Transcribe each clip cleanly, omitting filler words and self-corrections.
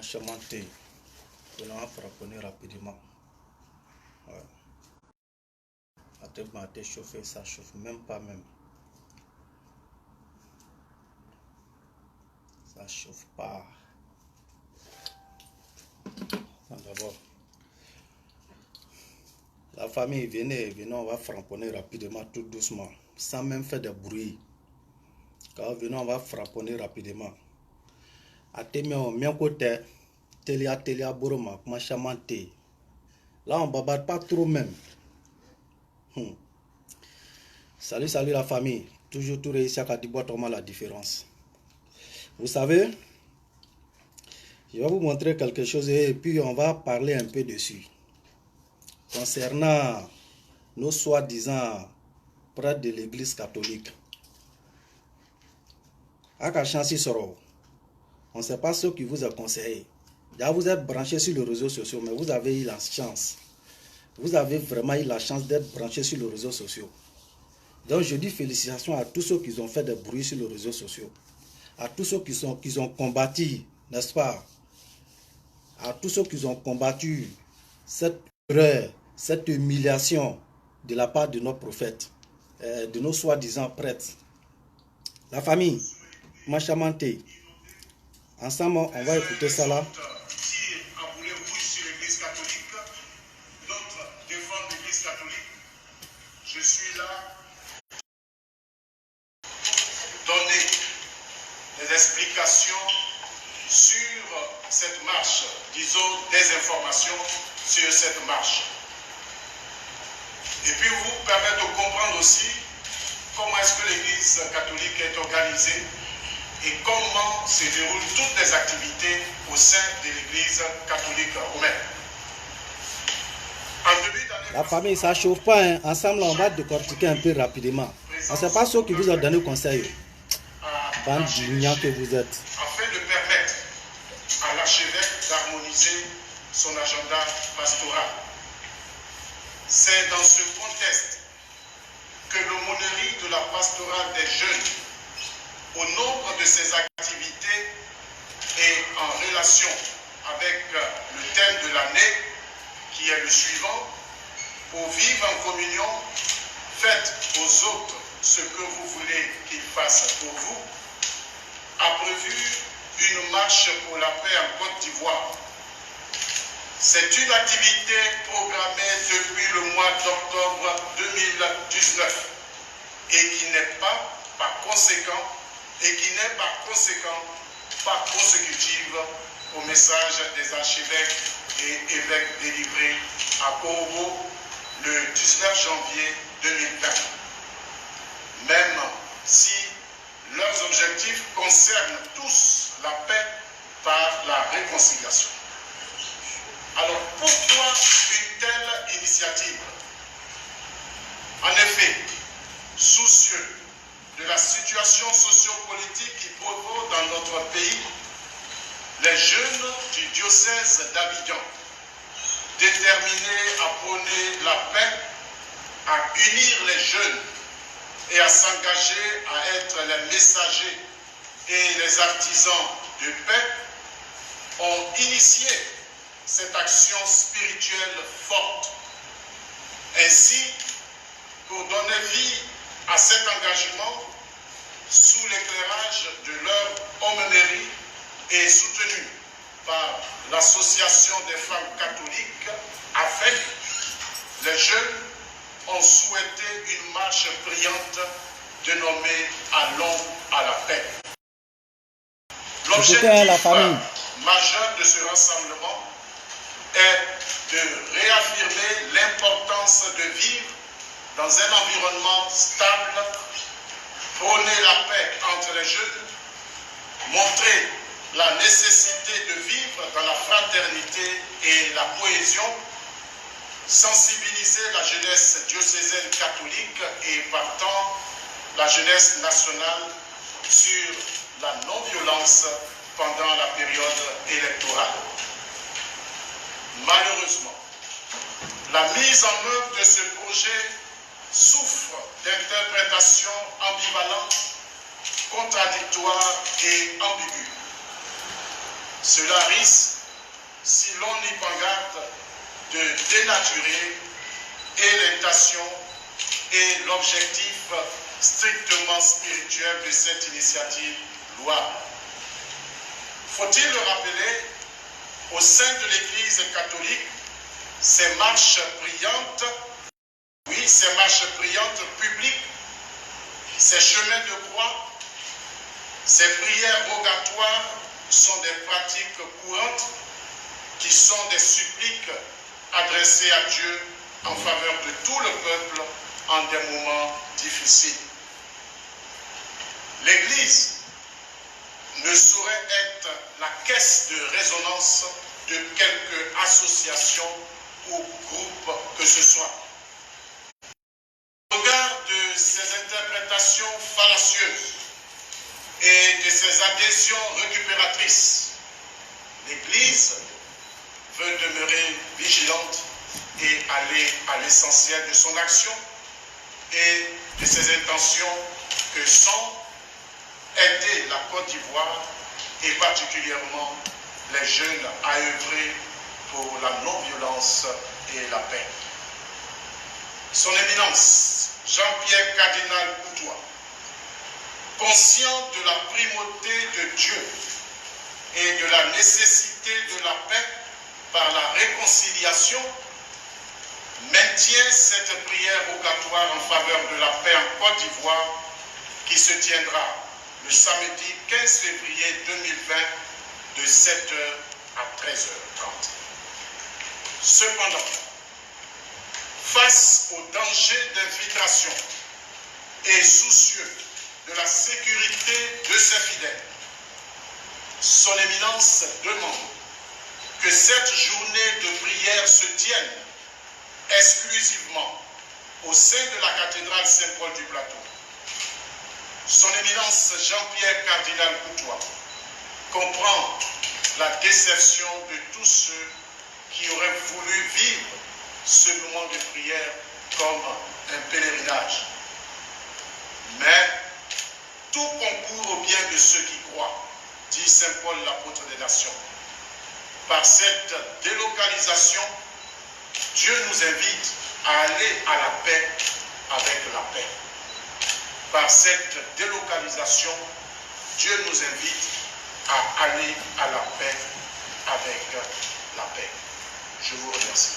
Machamanté. On a frapponné rapidement. Ouais. La tête m'a été chauffée, ça chauffe même pas même. Ça chauffe pas. D'abord, la famille, venez, on va frapponner rapidement, tout doucement, sans même faire de bruit. Quand venons, on va frapponner rapidement. Atemio, mien côté, Telia Boroma, Machamanté. Là, on ne babarde pas trop même. Salut la famille. Toujours tout réussi à dire la différence. Vous savez, je vais vous montrer quelque chose et puis on va parler un peu dessus. Concernant nos soi-disant prêtres de l'église catholique. On ne sait pas ce qui vous a conseillé. Vous êtes branché sur les réseaux sociaux, mais vous avez eu la chance. Vous avez vraiment eu la chance d'être branché sur les réseaux sociaux. Donc je dis félicitations à tous ceux qui ont fait des bruits sur les réseaux sociaux. À tous ceux qui ont combattu, n'est-ce pas? À tous ceux qui ont combattu cette erreur, cette humiliation de la part de nos prophètes, de nos soi-disant prêtres. La famille, Machamanté. Ensemble, on va écouter ça là. Je suis là pour donner des explications sur cette marche, disons des informations sur cette marche. Et puis vous permettre de comprendre aussi comment est-ce que l'Église catholique est organisée et comment se déroulent toutes les activités au sein de l'Église catholique romaine. La famille, ça ne chauffe pas. Hein. Ensemble, on va décortiquer un peu rapidement. On ne sait pas ceux qui vous ont donné conseil. Bande d'ignants que vous êtes. Afin de permettre à l'archevêque d'harmoniser son agenda pastoral. C'est dans ce contexte que l'aumônerie de la pastorale des jeunes, au nombre de ses activités et en relation avec le thème de l'année, qui est le suivant, pour vivre en communion, faites aux autres ce que vous voulez qu'ils fassent pour vous, a prévu une marche pour la paix en Côte d'Ivoire. C'est une activité programmée depuis le mois d'octobre 2019 et qui n'est par conséquent pas consécutive au message des archevêques et évêques délivrés à Porobo le 19 janvier 2020. Même si leurs objectifs concernent tous la paix par la réconciliation. Alors pourquoi une telle initiative? En effet, soucieux de la situation sociopolitique qui prévaut dans notre pays, les jeunes du diocèse d'Abidjan, déterminés à prôner la paix, à unir les jeunes et à s'engager à être les messagers et les artisans de paix, ont initié cette action spirituelle forte. Ainsi, pour donner vie à cet engagement, sous l'éclairage de leur aumônerie et soutenu par l'Association des femmes catholiques, AFEC, les jeunes ont souhaité une marche brillante dénommée Allons à la paix. L'objectif majeur de ce rassemblement est de réaffirmer l'importance de vivre dans un environnement stable, prôner la paix entre les jeunes, montrer la nécessité de vivre dans la fraternité et la cohésion, sensibiliser la jeunesse diocésaine catholique et partant la jeunesse nationale sur la non-violence pendant la période électorale. Malheureusement, la mise en œuvre de ce projet souffre d'interprétations ambivalentes, contradictoires et ambiguës. Cela risque si l'on n'y prend garde de dénaturer et l'intention et l'objectif strictement spirituel de cette initiative louable. Faut-il le rappeler, au sein de l'Église catholique, ces marches priantes, oui, ces marches priantes publiques, ces chemins de croix, ces prières rogatoires sont des pratiques courantes qui sont des suppliques adressées à Dieu en faveur de tout le peuple en des moments difficiles. L'Église ne saurait être la caisse de résonance de quelque association ou groupe que ce soit. Au regard de ces interprétations fallacieuses et de ces adhésions récupératrices, l'Église veut demeurer vigilante et aller à l'essentiel de son action et de ses intentions que sont aider la Côte d'Ivoire et particulièrement les jeunes à œuvrer pour la non-violence et la paix. Son Éminence, Jean-Pierre Cardinal Coutois, conscient de la primauté de Dieu et de la nécessité de la paix par la réconciliation, maintient cette prière rogatoire en faveur de la paix en Côte d'Ivoire qui se tiendra le samedi 15 février 2020 de 7h à 13h30. Cependant, face au danger d'infiltration et soucieux de la sécurité de ses fidèles, son Éminence demande que cette journée de prière se tienne exclusivement au sein de la cathédrale Saint-Paul du Plateau. Son Éminence Jean-Pierre Cardinal Coutois comprend la déception de tous ceux qui auraient voulu vivre ce moment de prière comme un pèlerinage. Mais tout concourt au bien de ceux qui croient, dit Saint Paul, l'apôtre des nations. Par cette délocalisation, Dieu nous invite à aller à la paix avec la paix. Par cette délocalisation, Dieu nous invite à aller à la paix avec la paix. Je vous remercie.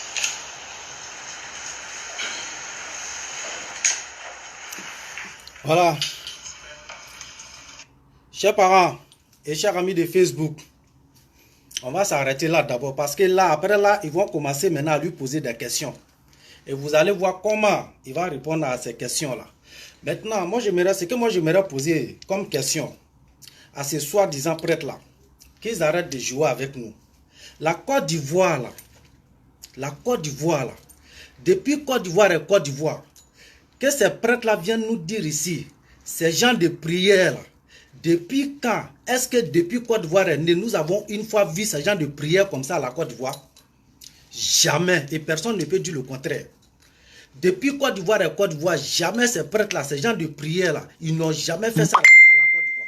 Voilà. Chers parents et chers amis de Facebook, on va s'arrêter là d'abord parce que là, après là, ils vont commencer maintenant à lui poser des questions. Et vous allez voir comment il va répondre à ces questions-là. Maintenant, ce que moi j'aimerais poser comme question à ces soi-disant prêtres-là, qu'ils arrêtent de jouer avec nous. La Côte d'Ivoire, depuis Côte d'Ivoire et Côte d'Ivoire, que ces prêtres-là viennent nous dire ici, ces gens de prière, là, depuis quand est-ce que depuis Côte d'Ivoire est né, nous avons une fois vu ces gens de prière comme ça à la Côte d'Ivoire? Jamais, et personne ne peut dire le contraire. Depuis Côte d'Ivoire et Côte d'Ivoire, jamais ces prêtres-là, ces gens de prière-là, ils n'ont jamais fait ça à la Côte d'Ivoire.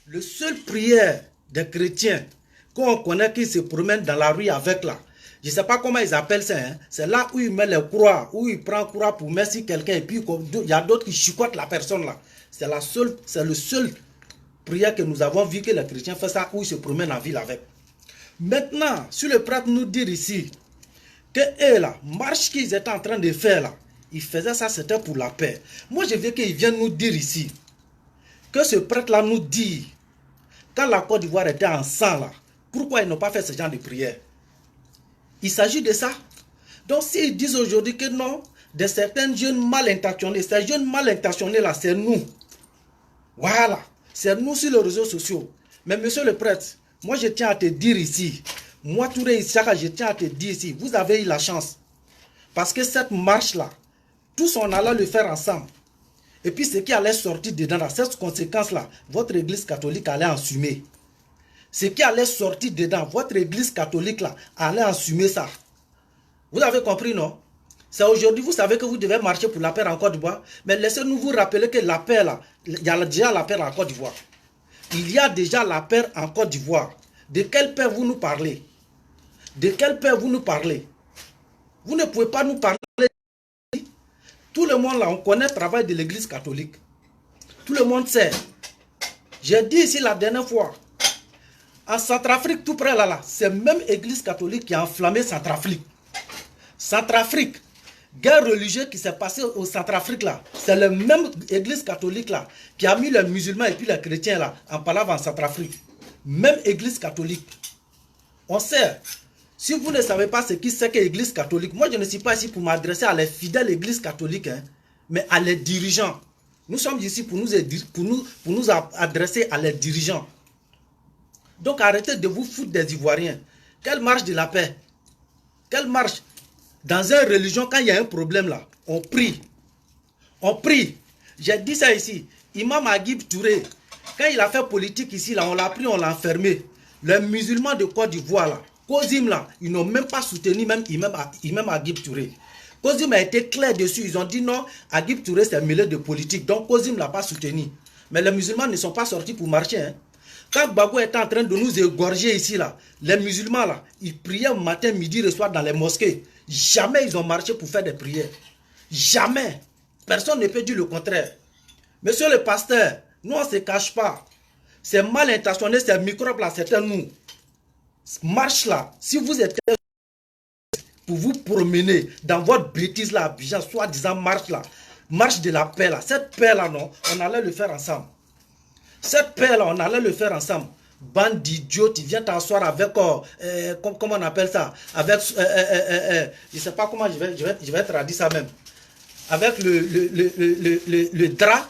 Le seul prière des chrétiens qu'on connaît qui se promènent dans la rue avec là, je ne sais pas comment ils appellent ça, hein? C'est là où ils mettent les croix, où ils prennent croix pour mettre sur quelqu'un, et puis il y a d'autres qui chicotent la personne là. C'est le seul prière que nous avons vu que les chrétiens font ça, où ils se promènent en ville avec. Maintenant, si le prêtre nous dit ici, que eux là, marche qu'ils étaient en train de faire là, ils faisaient ça, c'était pour la paix. Moi, je veux qu'ils viennent nous dire ici, que ce prêtre là nous dit, quand la Côte d'Ivoire était en sang là, pourquoi ils n'ont pas fait ce genre de prière? Il s'agit de ça. Donc, s'ils disent aujourd'hui que non, de certains jeunes mal intentionnés, ces jeunes mal intentionnés là, c'est nous. Voilà. C'est nous sur les réseaux sociaux. Mais monsieur le prêtre, moi je tiens à te dire ici, moi Touré Issaka, je tiens à te dire ici, vous avez eu la chance. Parce que cette marche-là, tous on allait le faire ensemble. Et puis ce qui allait sortir dedans, là, cette conséquence-là, votre église catholique allait assumer. Ce qui allait sortir dedans, votre église catholique là, allait assumer ça. Vous avez compris, non? C'est aujourd'hui, vous savez que vous devez marcher pour la paix en Côte d'Ivoire. Mais laissez-nous vous rappeler que la paix là, il y a déjà la paix en Côte d'Ivoire. Il y a déjà la paix en Côte d'Ivoire. De quelle paix vous nous parlez? De quelle paix vous nous parlez? Vous ne pouvez pas nous parler. Tout le monde là, on connaît le travail de l'église catholique. Tout le monde sait. J'ai dit ici la dernière fois, en Centrafrique, tout près là, c'est même l'église catholique qui a enflammé Centrafrique. Centrafrique, guerre religieuse qui s'est passée au Centrafrique là, c'est la même église catholique là qui a mis les musulmans et puis les chrétiens là en palavre en Centrafrique. Même église catholique. On sait. Si vous ne savez pas ce qui c'est que l'église catholique, moi je ne suis pas ici pour m'adresser à les fidèles églises catholiques, hein, mais à les dirigeants. Nous sommes ici pour nous adresser à les dirigeants. Donc arrêtez de vous foutre des Ivoiriens. Quelle marche de la paix? Quelle marche? Dans une religion, quand il y a un problème là, on prie. On prie. J'ai dit ça ici. Imam Agib Touré, quand il a fait politique ici, là, on l'a pris, on l'a enfermé. Les musulmans de Côte d'Ivoire là, Kozim là, ils n'ont même pas soutenu même Imam Agib Touré. Kozim a été clair dessus. Ils ont dit non, Agib Touré c'est mêlé de politique. Donc Kozim ne l'a pas soutenu. Mais les musulmans ne sont pas sortis pour marcher. Hein. Quand Gbagbo était en train de nous égorger ici, là, les musulmans, là, ils priaient matin, midi, le soir dans les mosquées. Jamais ils ont marché pour faire des prières. Jamais. Personne ne peut dire le contraire. Monsieur le pasteur, nous on ne se cache pas. C'est mal intentionné, ces microbes-là, c'était nous. Marche là, si vous êtes pour vous promener dans votre bêtise là, Abidjan, soi-disant marche là, marche de la paix là, cette paix là, non, on allait le faire ensemble. Cette paix là, on allait le faire ensemble. Bande d'idiots, tu viens t'asseoir avec, comment on appelle ça, avec, je ne sais pas comment je vais traduire ça même, avec le drap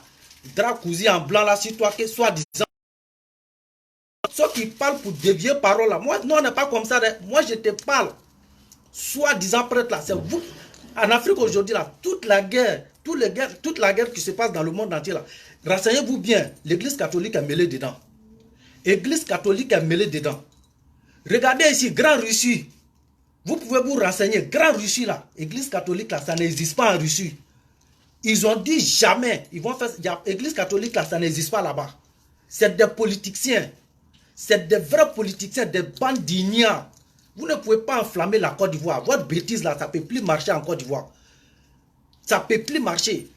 cousu en blanc là, sur toi, que soi-disant, ceux qui parlent pour dévier parole là, moi, non, on n'est pas comme ça, moi je te parle, soi-disant prêtre là, c'est vous, en Afrique aujourd'hui là, toute la guerre qui se passe dans le monde entier là, renseignez-vous bien, l'église catholique est mêlée dedans. L'église catholique est mêlée dedans. Regardez ici, Grand Russie. Vous pouvez vous renseigner, Grand Russie là, l'église catholique là, ça n'existe pas en Russie. Ils ont dit jamais, ils vont faire, l'église catholique là, ça n'existe pas là-bas. C'est des politiciens. C'est des vrais politiciens, des bandes d'ignats. Vous ne pouvez pas enflammer la Côte d'Ivoire. Votre bêtise là, ça ne peut plus marcher en Côte d'Ivoire. Ça ne peut plus marcher.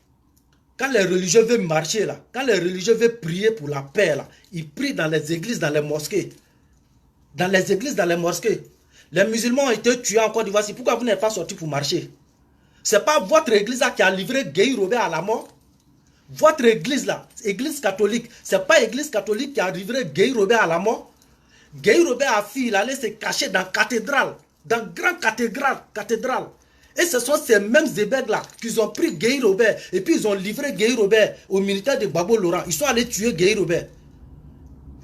Quand les religieux veulent marcher là, quand les religieux veulent prier pour la paix là, ils prient dans les églises, dans les mosquées. Dans les églises, dans les mosquées. Les musulmans ont été tués en Côte d'Ivoire. C'est pourquoi vous n'êtes pas sortis pour marcher. Ce n'est pas votre église là qui a livré Gueye Robert à la mort. Votre église là, église catholique, ce n'est pas l'église catholique qui a livré Gueye Robert à la mort. Gueye Robert a fui, il allait se cacher dans la cathédrale, dans grande cathédrale. Et ce sont ces mêmes zébègues-là qu'ils ont pris Gueye Robert et puis ils ont livré Gueye Robert aux militaires de Gbagbo Laurent. Ils sont allés tuer Gueye Robert.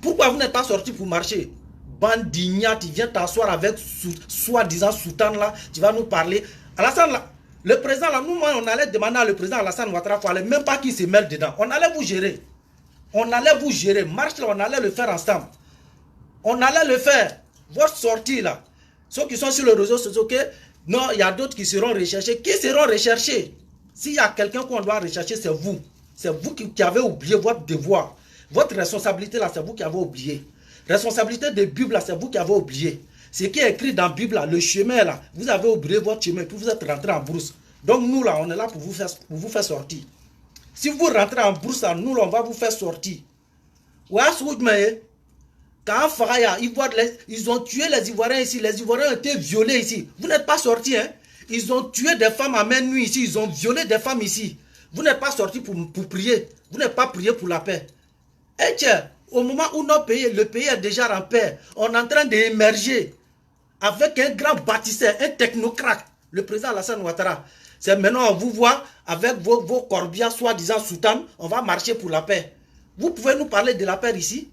Pourquoi vous n'êtes pas sortis pour marcher? Bande d'ignats, tu viens t'asseoir avec soi-disant Soutane là, tu vas nous parler. Alassane là, le président là, nous on allait demander à le président Alassane Ouattara, il ne fallait même pas qu'il se mêle dedans. On allait vous gérer. On allait vous gérer. Marche là, on allait le faire ensemble. On allait le faire. Votre sortie là, ceux qui sont sur les réseaux sociaux, ok? Non, il y a d'autres qui seront recherchés. Qui seront recherchés? S'il y a quelqu'un qu'on doit rechercher, c'est vous. C'est vous qui avez oublié votre devoir. Votre responsabilité là, c'est vous qui avez oublié. Responsabilité de Bible là, c'est vous qui avez oublié. Ce qui est écrit dans la Bible là, le chemin là, vous avez oublié votre chemin, puis vous êtes rentré en brousse. Donc nous là, on est là pour vous faire sortir. Si vous rentrez en brousse là, nous là, on va vous faire sortir. Ouais, quand Faraya, ils ont tué les Ivoiriens ici, les Ivoiriens ont été violés ici. Vous n'êtes pas sortis, hein? Ils ont tué des femmes à main nue ici, ils ont violé des femmes ici. Vous n'êtes pas sortis pour prier. Vous n'êtes pas prié pour la paix. Et tiens, au moment où le pays est déjà en paix, on est en train d'émerger avec un grand bâtisseur, un technocrate, le président Alassane Ouattara. C'est maintenant on vous voit avec vos corbias soi-disant Soutane, on va marcher pour la paix. Vous pouvez nous parler de la paix ici?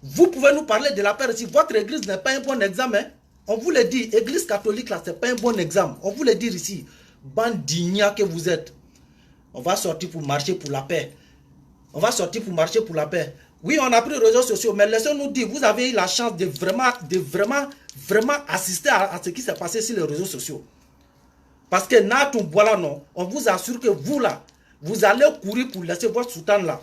Vous pouvez nous parler de la paix ici. Votre église n'est pas un bon exemple. Hein? On vous le dit, église catholique là, c'est pas un bon exemple. On vous le dit ici. Bande d'ignats que vous êtes. On va sortir pour marcher pour la paix. On va sortir pour marcher pour la paix. Oui, on a pris les réseaux sociaux, mais laissez-nous dire, vous avez eu la chance de vraiment assister à ce qui s'est passé sur les réseaux sociaux. Parce que voilà, non, on vous assure que vous là, vous allez courir pour laisser votre soutane là.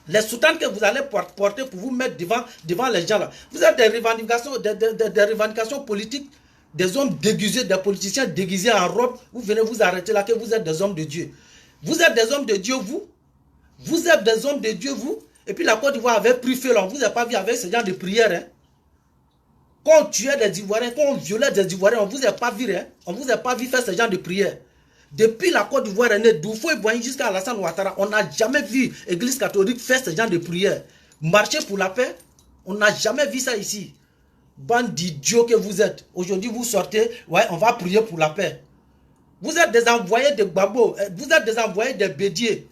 Les soutanes que vous allez porter pour vous mettre devant les gens là. Vous avez des revendications politiques des hommes déguisés, des politiciens déguisés en robe, vous venez vous arrêter là que vous êtes des hommes de Dieu. Vous êtes des hommes de Dieu, vous. Vous êtes des hommes de Dieu, vous. Et puis la Côte d'Ivoire avait pris feu là. On ne vous a pas vu avec ce genre de prière. Hein. Quand on tuait des Ivoiriens, quand on violait des Ivoiriens, on ne vous a pas vu. Hein. On ne vous a pas vu faire ce genre de prière. Depuis la Côte d'Ivoire est née, d'Oufou et Boigny jusqu'à Alassane Ouattara, on n'a jamais vu l'église catholique faire ce genre de prière. Marcher pour la paix, on n'a jamais vu ça ici. Bande d'idiots que vous êtes. Aujourd'hui, vous sortez, ouais, on va prier pour la paix. Vous êtes des envoyés de Gbagbo, vous êtes des envoyés de Bédier.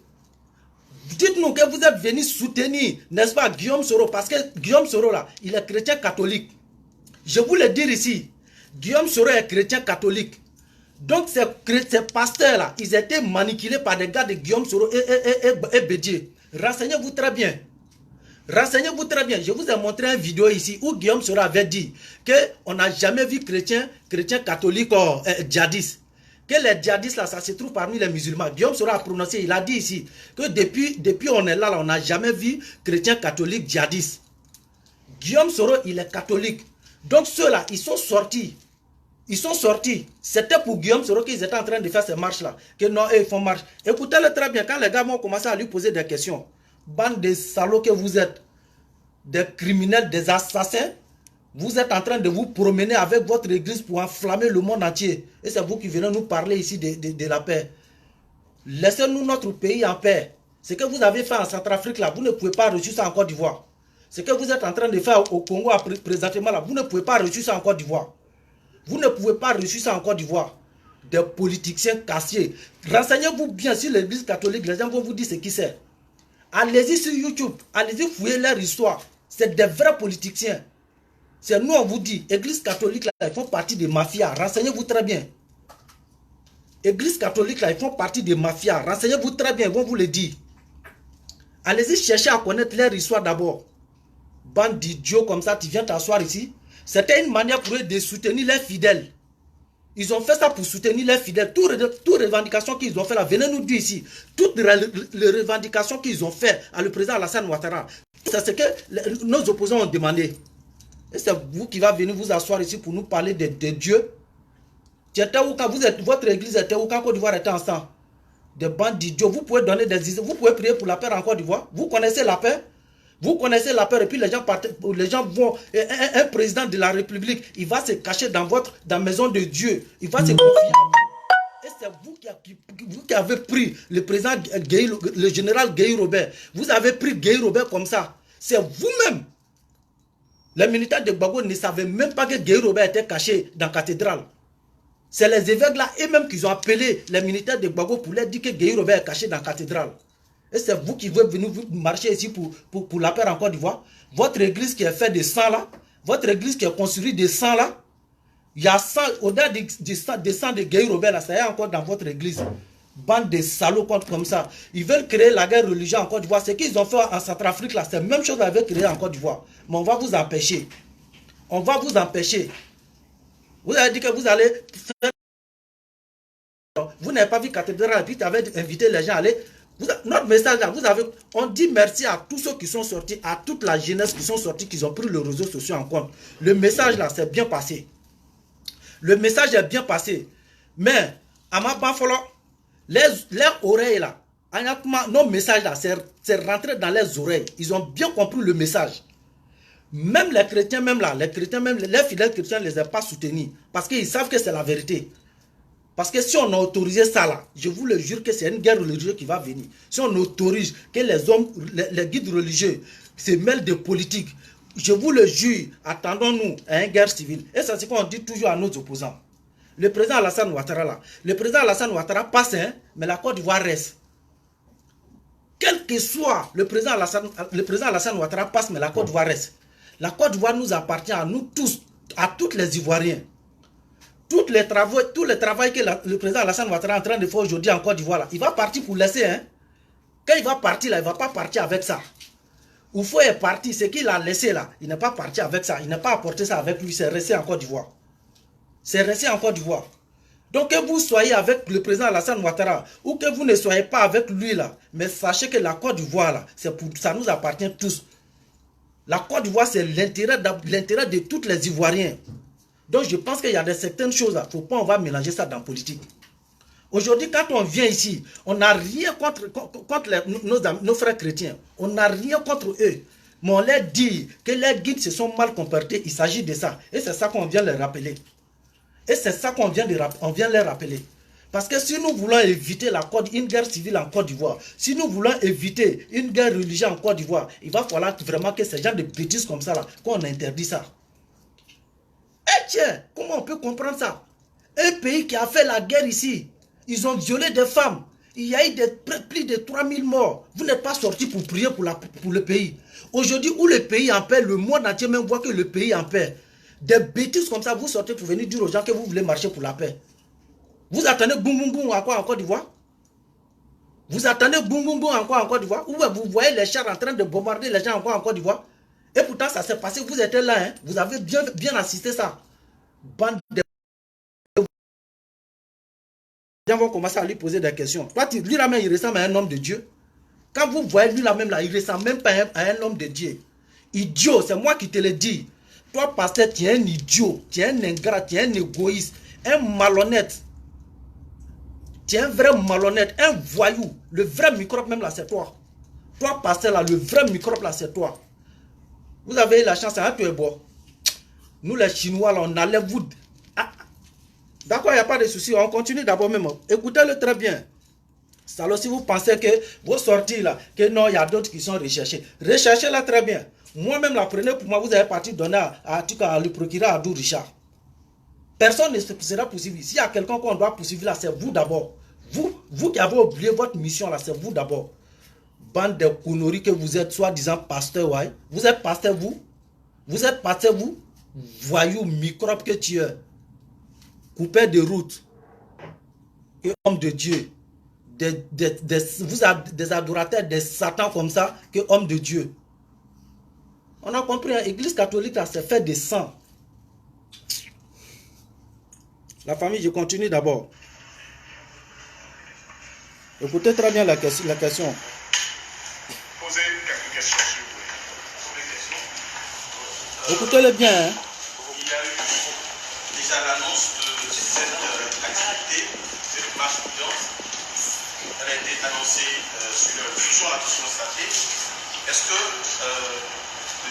Dites-nous que vous êtes venus soutenir, n'est-ce pas, Guillaume Soro, parce que Guillaume Soro, là, il est chrétien catholique. Je vous le dis ici, Guillaume Soro est chrétien catholique. Donc, ces pasteurs-là, ils étaient manipulés par des gars de Guillaume Soro et Bédier. Renseignez-vous très bien. Renseignez-vous très bien. Je vous ai montré une vidéo ici où Guillaume Soro avait dit qu'on n'a jamais vu chrétien catholique djihadiste. Que les djihadistes là, ça se trouve parmi les musulmans. Guillaume Soro a prononcé, il a dit ici que depuis on est là, on n'a jamais vu chrétien catholique djihadiste. Guillaume Soro, il est catholique. Donc ceux-là, ils sont sortis. Ils sont sortis. C'était pour Guillaume Soro qu'ils étaient en train de faire ces marches-là. Que non, ils font marche. Écoutez-le très bien. Quand les gars vont commencer à lui poser des questions, bande de salauds que vous êtes, des criminels, des assassins, vous êtes en train de vous promener avec votre église pour enflammer le monde entier. Et c'est vous qui venez nous parler ici de la paix. Laissez-nous notre pays en paix. Ce que vous avez fait en Centrafrique, là, vous ne pouvez pas réussir ça en Côte d'Ivoire. Ce que vous êtes en train de faire au Congo présentement, là, vous ne pouvez pas réussir ça en Côte d'Ivoire. Vous ne pouvez pas réussir ça en Côte d'Ivoire. Des politiciens cassiers. Renseignez-vous bien sur l'église catholique. Les gens vont vous dire ce qui c'est. Allez-y sur YouTube. Allez-y fouiller leur histoire. C'est des vrais politiciens. C'est nous, on vous dit, église catholique, là, ils font partie des mafias. Renseignez-vous très bien. Église catholique, là, ils font partie des mafias. Renseignez-vous très bien, ils vont vous le dire. Allez-y chercher à connaître leur histoire d'abord. Bande d'idiots comme ça, tu viens t'asseoir ici. C'était une manière pour eux de soutenir leurs fidèles. Ils ont fait ça pour soutenir leurs fidèles. Toutes les revendications qu'ils ont fait là, venez nous dire ici. Toutes les revendications qu'ils ont fait à le président Alassane Ouattara. C'est ce que nos opposants ont demandé. Et c'est vous qui va venir vous asseoir ici pour nous parler de Dieu. Tu étais où quand votre église était où quand Côte d'Ivoire était ensemble? Des bandes d'idiots. Vous pouvez donner vous pouvez prier pour la paix en Côte d'Ivoire. Vous connaissez la paix? Vous connaissez la paix et puis les gens vont. Un président de la République, il va se cacher dans la maison de Dieu. Il va se confier à vous. Et c'est vous qui avez pris le président le général Gueye Robert. Vous avez pris Gueye Robert comme ça. C'est vous-même. Les militaires de Gbagbo ne savaient même pas que Gueye Robert était caché dans la cathédrale. C'est les évêques là, eux-mêmes qui ont appelé les militaires de Gbagbo pour leur dire que Gueye Robert est caché dans la cathédrale. Et c'est vous qui voulez venir marcher ici pour la paix en Côte d'Ivoire. Votre église qui est faite de sang là, votre église qui est construite de sang là, il y a sang, au-delà du sang de Gueye Robert là, ça y est encore dans votre église. Bande de salauds comme ça. Ils veulent créer la guerre religieuse en Côte d'Ivoire. Ce qu'ils ont fait en Centrafrique là, c'est la même chose qu'ils avaient créé en Côte d'Ivoire. Mais on va vous empêcher. On va vous empêcher. Vous avez dit que vous allez faire... Vous n'avez pas vu cathédrale et puis tu avais invité les gens à aller... Notre message là, on dit merci à tous ceux qui sont sortis, à toute la jeunesse qui sont sortis, qui ont pris les réseaux sociaux en compte. Le message là, c'est bien passé. Le message est bien passé. Mais, à ma bafolo, les oreilles là, nos messages là, c'est rentré dans les oreilles. Ils ont bien compris le message. Même les chrétiens, les fidèles chrétiens ne les ont pas soutenus. Parce qu'ils savent que c'est la vérité. Parce que si on a autorisé ça là, je vous le jure que c'est une guerre religieuse qui va venir. Si on autorise que les guides religieux se mêlent de politique, je vous le jure, attendons-nous à une guerre civile. Et c'est ce qu'on dit toujours à nos opposants. Le président Alassane Ouattara là, le président Alassane Ouattara passe, hein, mais la Côte d'Ivoire reste. Quel que soit le président Alassane Ouattara passe, mais la Côte d'Ivoire reste. La Côte d'Ivoire nous appartient à nous tous, à tous les Ivoiriens. Tout le travail que le président Alassane Ouattara est en train de faire aujourd'hui en Côte d'Ivoire, il va partir pour laisser. Hein. Quand il va partir, là, il ne va pas partir avec ça. Oufou est parti, ce qu'il a laissé là, il n'est pas parti avec ça. Il n'a pas apporté ça avec lui, c'est resté en Côte d'Ivoire. C'est resté en Côte d'Ivoire. Donc que vous soyez avec le président Alassane Ouattara ou que vous ne soyez pas avec lui là, mais sachez que la Côte d'Ivoire là, ça nous appartient tous. La Côte d'Ivoire, c'est l'intérêt de tous les Ivoiriens. Donc je pense qu'il y a certaines choses, il ne faut pas on va mélanger ça dans la politique. Aujourd'hui, quand on vient ici, on n'a rien contre nos frères chrétiens. On n'a rien contre eux. Mais on leur dit que les guides se sont mal comportés. Il s'agit de ça. Et c'est ça qu'on vient leur rappeler. Et c'est ça qu'on vient leur rappeler. Parce que si nous voulons éviter une guerre civile en Côte d'Ivoire, si nous voulons éviter une guerre religieuse en Côte d'Ivoire, il va falloir vraiment que ces gens de bêtises comme ça, qu'on interdit ça. Eh tiens, comment on peut comprendre ça? Un pays qui a fait la guerre ici, ils ont violé des femmes. Il y a eu plus de 3000 morts. Vous n'êtes pas sortis pour prier pour le pays. Aujourd'hui, où le pays est en paix, le monde entier même voit que le pays est en paix. Des bêtises comme ça, vous sortez pour venir dire aux gens que vous voulez marcher pour la paix. Vous attendez boum boum boum à quoi en Côte d'Ivoire? Vous attendez boum boum boum à quoi en Côte d'Ivoire? Ou vous voyez les chars en train de bombarder les gens encore en Côte d'Ivoire? Et pourtant, ça s'est passé, vous étiez là, hein? Vous avez bien assisté ça. Bande de... Les gens vont commencer à lui poser des questions. Toi, lui là même, il ressemble à un homme de Dieu. Quand vous voyez lui là même là, il ne ressemble même pas à un homme de Dieu. Idiot, c'est moi qui te le dis. Toi, pasteur, tu es un idiot, tu es un ingrat, tu es un égoïste, un malhonnête. Tu es un vrai malhonnête, un voyou. Le vrai microbe même là, c'est toi. Toi, pasteur là, le vrai microbe là, c'est toi. Vous avez eu la chance, hein, tu es beau. Nous les Chinois là, on allait vous... Ah. D'accord, il n'y a pas de souci, on continue d'abord même. Écoutez-le très bien. Alors si vous pensez que vos sorties là, que non, il y a d'autres qui sont recherchés. Recherchez-la très bien. Moi-même, la prenez pour moi, vous avez parti donner à le procureur Abdou Richard. Personne ne sera poursuivi. S'il y a quelqu'un qu'on doit poursuivre là, c'est vous d'abord. Vous qui avez oublié votre mission là, c'est vous d'abord. Bande de conneries que vous êtes, soi-disant pasteur, ouais. Vous êtes pasteur, vous? Vous êtes pasteur, vous? Voyou, microbe que tu es. Coupé de route. Et homme de Dieu. Vous êtes des adorateurs, des satans comme ça, que homme de Dieu. On a compris, l'église catholique, c'est fait de sang. La famille, je continue d'abord. Écoutez très bien la question. Posez quelques questions, s'il vous plaît. Écoutez-le bien. Hein. Il y a eu déjà l'annonce de cette activité, cette marche d'audience. Elle a été annoncée sur la diffusion, on a tous constaté. Est-ce que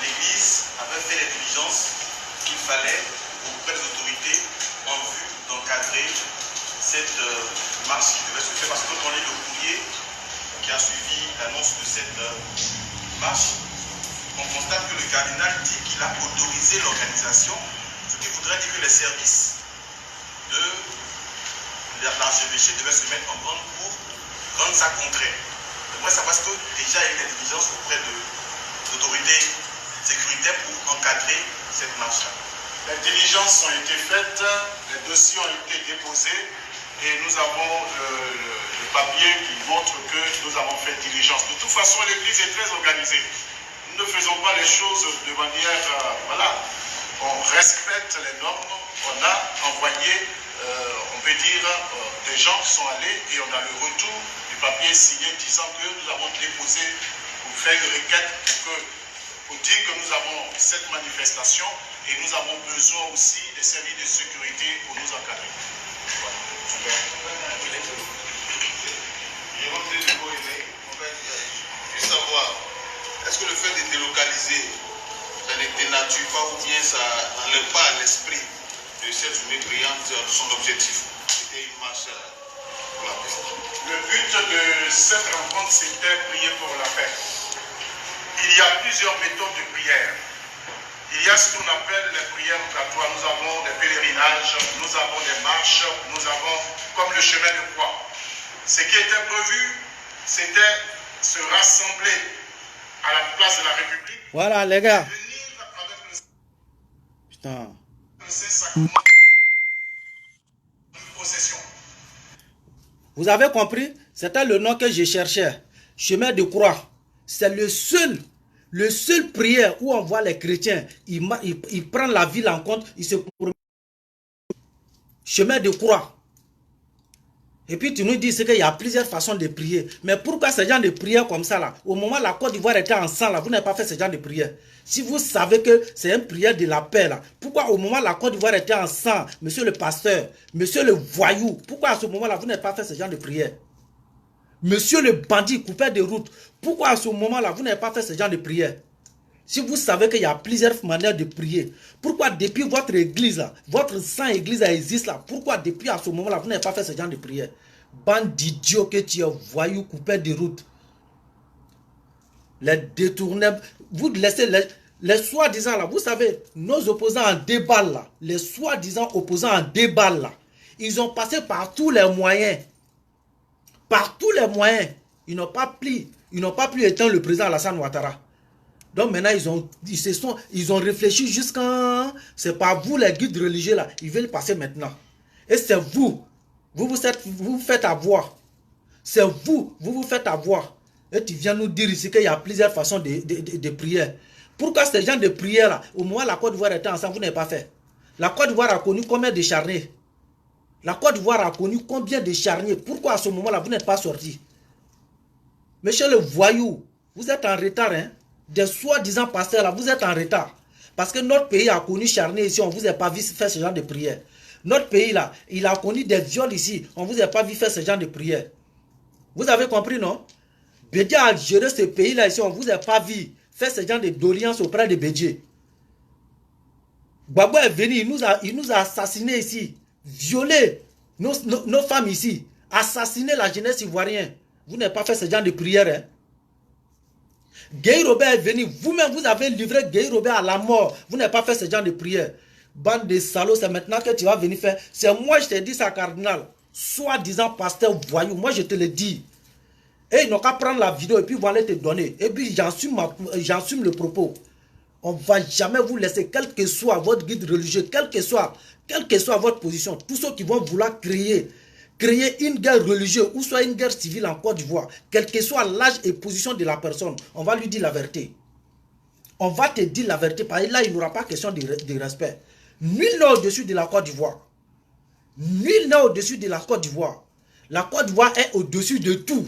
l'Église avait fait les diligences qu'il fallait auprès des autorités en vue d'encadrer cette marche qui devait se faire? Parce que quand on lit le courrier qui a suivi l'annonce de cette marche, on constate que le cardinal dit qu'il a autorisé l'organisation, ce qui voudrait dire que les services de l'archevêché devaient se mettre en branle pour rendre ça concret. Moi, ça parce que déjà il y a des diligences auprès de l'autorité sécuritaire pour encadrer cette marche-là. Les diligences ont été faites, les dossiers ont été déposés et nous avons le papier qui montre que nous avons fait diligence. De toute façon, l'Église est très organisée. Nous ne faisons pas les choses de manière... voilà, on respecte les normes. On a envoyé, on peut dire, des gens qui sont allés et on a le retour du papier signé disant que nous avons déposé pour faire une requête pour dire que nous avons cette manifestation et nous avons besoin aussi des services de sécurité pour nous encadrer. Voilà. Je veux savoir, est-ce que le fait de délocaliser, ça ne dénature pas ou bien ça n'enlève pas à l'esprit de cette journée brillante son objectif? C'était une marche pour la paix. Le but de cette rencontre, c'était prier pour la paix. Il y a plusieurs méthodes de prière. Il y a ce qu'on appelle les prières rotatoires. Nous avons des pèlerinages, nous avons des marches, nous avons comme le chemin de croix. Ce qui était prévu, c'était se rassembler à la place de la République. Voilà, les gars. Venir avec le Putain. sacrement de possession. Vous avez compris? C'était le nom que je cherchais. Chemin de croix. C'est le seul prière où on voit les chrétiens. Ils prennent la ville en compte. Ils se promènent. Chemin de croix. Et puis tu nous dis qu'il y a plusieurs façons de prier. Mais pourquoi ce genre de prière comme ça là? Au moment où la Côte d'Ivoire était en sang là, vous n'avez pas fait ce genre de prière. Si vous savez que c'est une prière de la paix là, pourquoi au moment où la Côte d'Ivoire était en sang, monsieur le pasteur, monsieur le voyou, pourquoi à ce moment là vous n'avez pas fait ce genre de prière? Monsieur le bandit coupeur de route, pourquoi à ce moment là vous n'avez pas fait ce genre de prière? Si vous savez qu'il y a plusieurs manières de prier, pourquoi depuis votre église là, votre sainte église existe là, pourquoi depuis à ce moment là vous n'avez pas fait ce genre de prière? Bande d'idiots que tu es, voyou, coupeur de route. Les détournés, vous laissez les soi-disant là, vous savez, nos opposants en débat là, les soi-disant opposants en débat là, ils ont passé par tous les moyens. Par tous les moyens. Ils n'ont pas pu éteindre le président Alassane Ouattara. Donc maintenant, ils ont réfléchi jusqu'à... C'est pas vous les guides religieux là, ils veulent passer maintenant. Et c'est vous vous faites avoir. C'est vous vous faites avoir. Et tu viens nous dire ici qu'il y a plusieurs façons de prière. Pourquoi ces gens de prière là, au moment où la Côte d'Ivoire était ensemble, vous n'avez pas fait? La Côte d'Ivoire a connu combien de charniers? La Côte d'Ivoire a connu combien de charniers? Pourquoi à ce moment là, vous n'êtes pas sorti? Monsieur le voyou, vous êtes en retard, hein? Des soi-disant pasteurs là, vous êtes en retard. Parce que notre pays a connu charnier ici, on ne vous a pas vu faire ce genre de prière. Notre pays là, il a connu des viols ici, on ne vous a pas vu faire ce genre de prière. Vous avez compris, non? Bédié a géré ce pays là ici, on ne vous a pas vu faire ce genre de doléances auprès de Bédié. Gbagbo est venu, il nous a assassinés ici, violé nos femmes ici, assassiné la jeunesse ivoirienne. Vous n'avez pas fait ce genre de prière, hein? Guy Robert est venu, vous-même vous avez livré Guy Robert à la mort. Vous n'avez pas fait ce genre de prière. Bande de salauds, c'est maintenant que tu vas venir faire. C'est moi, je t'ai dit ça, cardinal. Soi-disant pasteur voyou, moi je te le dis. Et ils n'ont qu'à prendre la vidéo et puis ils vont aller te donner. Et puis j'assume le propos. On ne va jamais vous laisser, quel que soit votre guide religieux, quelle que soit votre position, tous ceux qui vont vouloir créer une guerre religieuse ou soit une guerre civile en Côte d'Ivoire, quel que soit l'âge et position de la personne, on va lui dire la vérité. On va te dire la vérité, parce que là, il n'y aura pas question de respect. Nul n'est au-dessus de la Côte d'Ivoire. Nul n'est au-dessus de la Côte d'Ivoire. La Côte d'Ivoire est au-dessus de tout.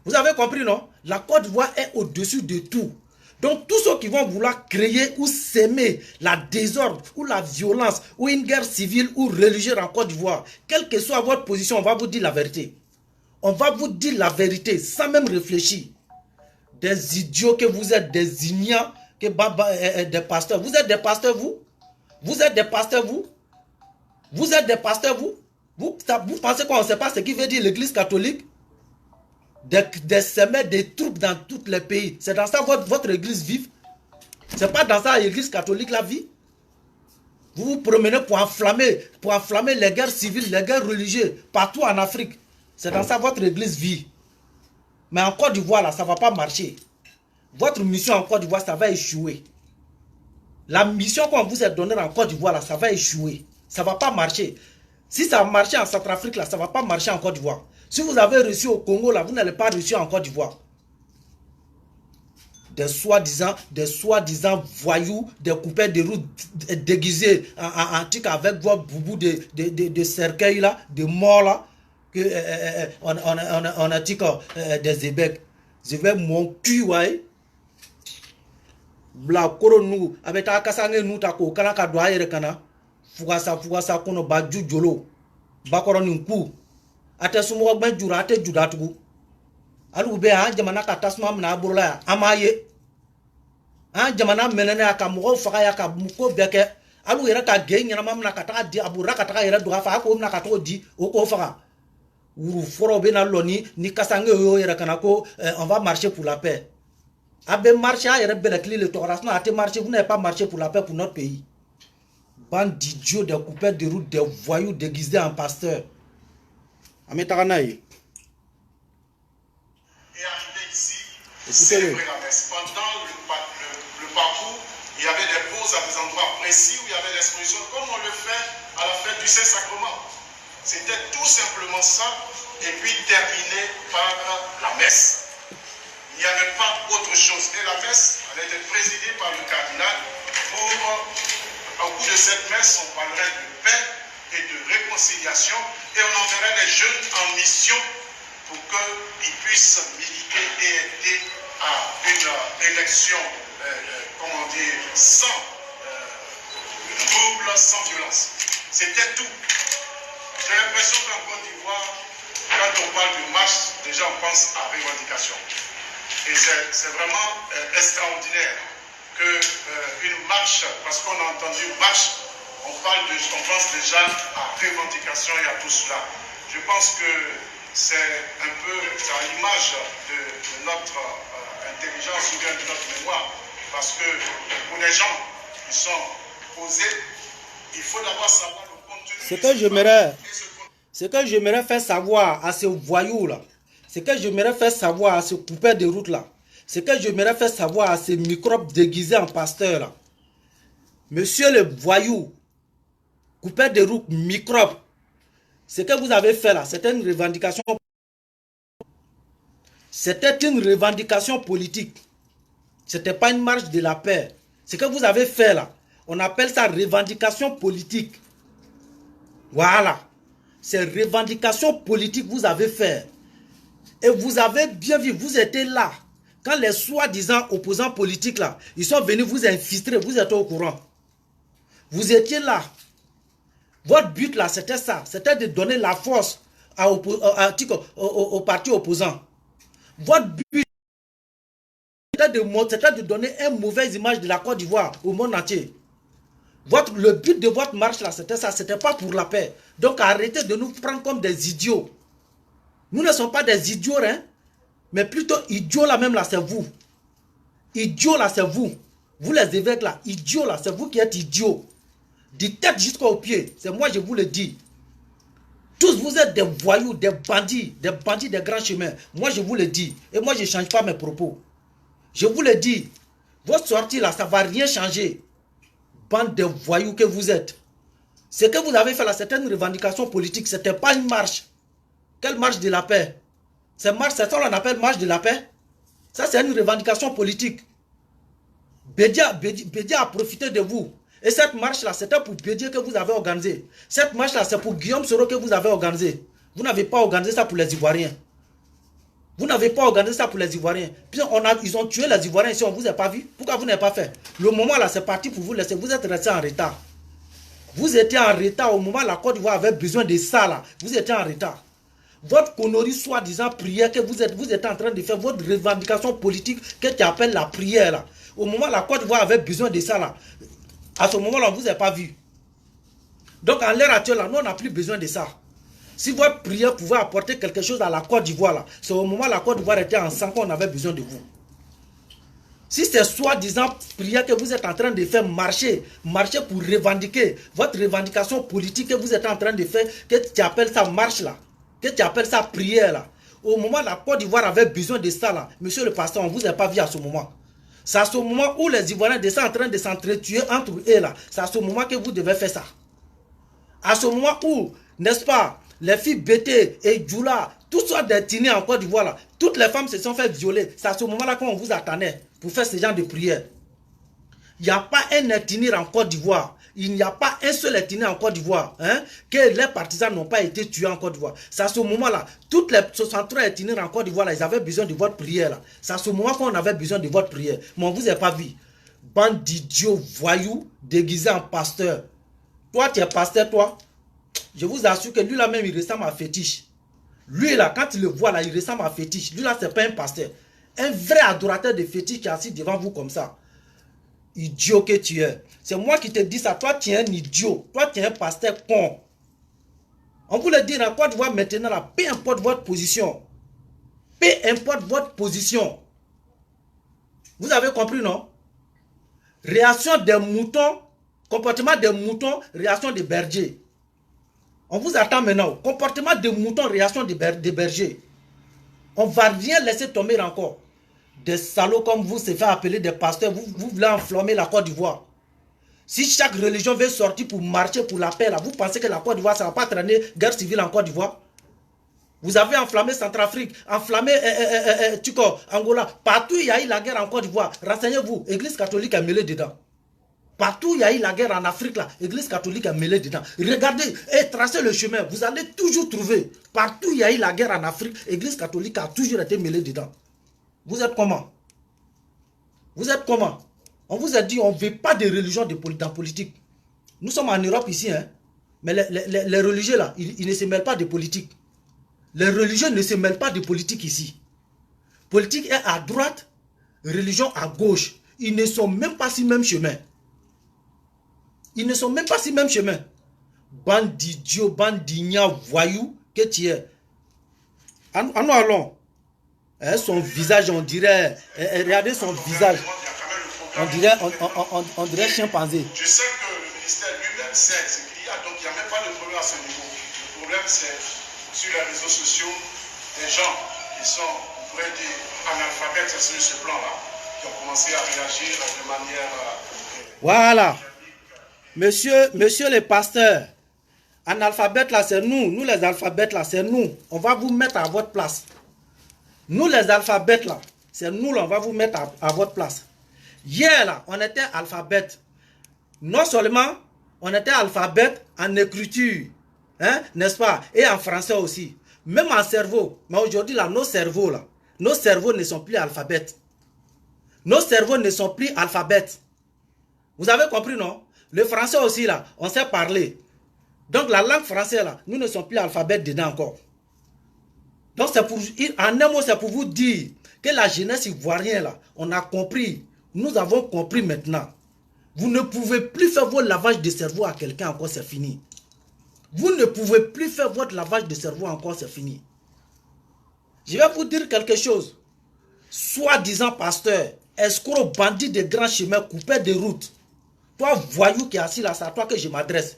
Vous avez compris, non? La Côte d'Ivoire est au-dessus de tout. Donc, tous ceux qui vont vouloir créer ou s'aimer la désordre ou la violence ou une guerre civile ou religieuse en Côte d'Ivoire, quelle que soit votre position, on va vous dire la vérité. On va vous dire la vérité sans même réfléchir. Des idiots que vous êtes, des ignorants, des pasteurs. Vous êtes des pasteurs, vous? Vous êtes des pasteurs, vous? Vous êtes des pasteurs, vous? Vous pensez qu'on ne sait pas ce qui veut dire l'église catholique? Des semelles, des troupes dans tous les pays. C'est dans ça votre église vive. C'est pas dans ça l'église catholique la vie. Vous vous promenez pour enflammer les guerres civiles, les guerres religieuses, partout en Afrique. C'est dans ça votre église vit. Mais en Côte d'Ivoire, là, ça ne va pas marcher. Votre mission en Côte d'Ivoire, ça va échouer. La mission qu'on vous a donnée en Côte d'Ivoire, là, ça va échouer. Ça ne va pas marcher. Si ça a marché en Centrafrique, là, ça ne va pas marcher en Côte d'Ivoire. Si vous avez reçu au Congo, là, vous n'allez pas réussir en Côte d'Ivoire. Des soi-disant voyous, des coupeurs de route déguisés en tic avec vos boubous de cercueil, là, de morts, là, on a dit des ébecs. Je vais mon cul, ouais. La couronne, avec ta cassane, nous, ta co, kanaka doit y rekana. Fugasa, kono baju jolo. Bakoron un coup. Ate sumo ben jura ate judatugu. Alu be ha jamana ka tasma na burla amaye. Ha jamana menene aka mo faga ya ka muko beke. Alu yera ka ge nyana mamna ka ta di abura ka ta yera duga fa ko na ka to di o ko faga. Uru foro be na loni ni kasange yo yera kana ko on va marcher pour la paix. Abe marcher yera be la clé le torasno ate marcher, vous n'avez pas marché pour la paix pour notre pays. Bande d'idiots, des coupeurs de route, des voyous déguisés en pasteurs. Et arrivé ici, célébrer la messe. Pendant le parcours, il y avait des pauses à des endroits précis où il y avait l'exposition, comme on le fait à la fête du Saint-Sacrement. C'était tout simplement ça, et puis terminé par la messe. Il n'y avait pas autre chose. Et la messe, elle était présidée par le cardinal. Au cours de cette messe, on parlerait de paix et de réconciliation, et on enverrait les jeunes en mission pour qu'ils puissent militer et aider à une élection, comment dire, sans trouble, sans violence. C'était tout. J'ai l'impression qu'en Côte d'Ivoire, quand on parle de marche, déjà on pense à revendication. Et c'est vraiment extraordinaire qu'une marche, parce qu'on a entendu marche, on pense déjà à revendication et à tout cela. Je pense que c'est un peu à l'image de notre intelligence ou bien de notre mémoire, parce que pour les gens qui sont posés, il faut d'abord savoir le contenu. Ce que j'aimerais faire savoir à ces voyous-là, ce que j'aimerais faire savoir à ces coupeurs de route-là, ce que j'aimerais faire savoir à ces microbes déguisés en pasteurs-là, monsieur le voyou, coupeur de route, microbes, ce que vous avez fait là, c'était une revendication. C'était une revendication politique. Ce n'était pas une marche de la paix. Ce que vous avez fait là, on appelle ça revendication politique. Voilà. C'est revendication politique que vous avez fait. Et vous avez bien vu, vous étiez là. Quand les soi-disant opposants politiques là, ils sont venus vous infiltrer, vous êtes au courant. Vous étiez là. Votre but là, c'était ça. C'était de donner la force au parti opposant. Votre but, c'était de donner une mauvaise image de la Côte d'Ivoire au monde entier. Le but de votre marche là, c'était ça. C'était pas pour la paix. Donc arrêtez de nous prendre comme des idiots. Nous ne sommes pas des idiots, hein. Mais plutôt idiots là même là, c'est vous. Idiots là, c'est vous. Vous les évêques là, idiots là, c'est vous qui êtes idiots. Du tête jusqu'au pied. C'est moi, je vous le dis. Tous vous êtes des voyous, des bandits des grands chemins. Moi, je vous le dis. Et moi, je ne change pas mes propos. Je vous le dis. Votre sortie là, ça ne va rien changer. Bande de voyous que vous êtes. Ce que vous avez fait là, c'était une revendication politique. Ce n'était pas une marche. Quelle marche de la paix? C'est ça qu'on appelle marche de la paix. Ça, c'est une revendication politique. Bédia a profité de vous. Et cette marche-là, c'était pour Bédia que vous avez organisé. Cette marche-là, c'est pour Guillaume Soro que vous avez organisé. Vous n'avez pas organisé ça pour les Ivoiriens. Vous n'avez pas organisé ça pour les Ivoiriens. Puis ils ont tué les Ivoiriens ici, on ne vous a pas vu. Pourquoi vous n'avez pas fait? Le moment là, c'est parti pour vous laisser. Vous êtes resté en retard. Vous étiez en retard au moment où la Côte d'Ivoire avait besoin de ça là. Vous étiez en retard. Votre connerie soi-disant prière que vous êtes en train de faire, votre revendication politique que tu appelles la prière là. Au moment où la Côte d'Ivoire avait besoin de ça là. À ce moment-là, on ne vous a pas vu. Donc, en l'heure actuelle, là, nous, on n'a plus besoin de ça. Si votre prière pouvait apporter quelque chose à la Côte d'Ivoire, là, c'est au moment où la Côte d'Ivoire était en sang qu'on avait besoin de vous. Si c'est soi-disant prière que vous êtes en train de faire marcher pour revendiquer votre revendication politique que vous êtes en train de faire, que tu appelles ça marche là, que tu appelles ça prière là, au moment où la Côte d'Ivoire avait besoin de ça là, monsieur le pasteur, on ne vous a pas vu à ce moment. C'est à ce moment où les Ivoiriens sont en train de s'entretuer entre eux là. C'est à ce moment que vous devez faire ça. À ce moment où, n'est-ce pas, les filles Bété et Djoula, toutes sortes d'intignés en Côte d'Ivoire là, toutes les femmes se sont fait violer. C'est à ce moment-là qu'on vous attendait pour faire ce genre de prière. Il n'y a pas un itinéraire en Côte d'Ivoire. Il n'y a pas un seul itinéraire en Côte d'Ivoire que les partisans n'ont pas été tués en Côte d'Ivoire. C'est à ce moment-là, toutes les 63 itinéraires en Côte d'Ivoire, ils avaient besoin de votre prière. Là. C'est à ce moment qu'on avait besoin de votre prière. Mais on ne vous a pas vu. Bande d'idiots voyous déguisés en pasteur. Toi, tu es pasteur, toi. Je vous assure que lui là même, il ressemble à fétiche. Lui là, quand il le voit là, il ressemble à fétiche. Lui là, ce n'est pas un pasteur. Un vrai adorateur de fétiche qui est assis devant vous comme ça. Idiot que tu es. C'est moi qui te dis ça. Toi, tu es un idiot. Toi, tu es un pasteur con. On vous le dit dans Côte d'Ivoire maintenant, là, peu importe votre position. Peu importe votre position. Vous avez compris, non? Réaction des moutons, comportement des moutons, réaction des bergers. On vous attend maintenant. Comportement des moutons, réaction des bergers. On ne va rien laisser tomber encore. Des salauds comme vous se fait appeler des pasteurs, vous voulez enflammer la Côte d'Ivoire. Si chaque religion veut sortir pour marcher pour la paix, là, vous pensez que la Côte d'Ivoire, ça ne va pas traîner guerre civile en Côte d'Ivoire? Vous avez enflammé Centrafrique, enflammé Angola. Partout il y a eu la guerre en Côte d'Ivoire. Renseignez-vous, Église catholique est mêlée dedans. Partout où il y a eu la guerre en Afrique, l'Église catholique est mêlée dedans. Regardez et tracez le chemin. Vous allez toujours trouver. Partout où il y a eu la guerre en Afrique, l'Église catholique a toujours été mêlée dedans. Vous êtes comment? Vous êtes comment? On vous a dit on ne veut pas de religion dans politique. Nous sommes en Europe ici, hein? Mais les religieux là, ils ne se mêlent pas de politique. Les religieux ne se mêlent pas de politique ici. Politique est à droite, religion à gauche. Ils ne sont même pas sur le même chemin. Ils ne sont même pas sur le même chemin. Bande d'idiots, bande d'ignats, voyous, que tu es. Nous allons. Son visage, on dirait. Regardez son visage. On dirait chimpanzé. Je sais que le ministère lui-même sait ce qu'il y a, donc il n'y a même pas de problème à ce niveau. Le problème, c'est sur les réseaux sociaux, des gens qui sont, on pourrait dire, analphabètes sur ce plan-là, qui ont commencé à réagir de manière... Voilà. Monsieur les pasteurs, analphabètes là, c'est nous. Nous les alphabètes là, c'est nous. On va vous mettre à votre place. Nous les alphabètes là, c'est nous là, on va vous mettre à votre place. Hier là, on était alphabète. Non seulement, on était alphabète en écriture, hein, n'est-ce pas? Et en français aussi. Même en cerveau. Mais aujourd'hui là, nos cerveaux ne sont plus alphabètes. Nos cerveaux ne sont plus alphabètes. Vous avez compris, non? Le français aussi là, on sait parler. Donc la langue française là, nous ne sommes plus alphabètes dedans encore. Donc c'est pour, en un mot, c'est pour vous dire que la jeunesse ivoirienne là, on a compris. Nous avons compris maintenant. Vous ne pouvez plus faire votre lavage de cerveau à quelqu'un encore, c'est fini. Vous ne pouvez plus faire votre lavage de cerveau encore, c'est fini. Je vais vous dire quelque chose. Soi-disant pasteur, escroc, bandit de grands chemins, coupé de route. Toi, voyou qui est assis là, c'est à toi que je m'adresse.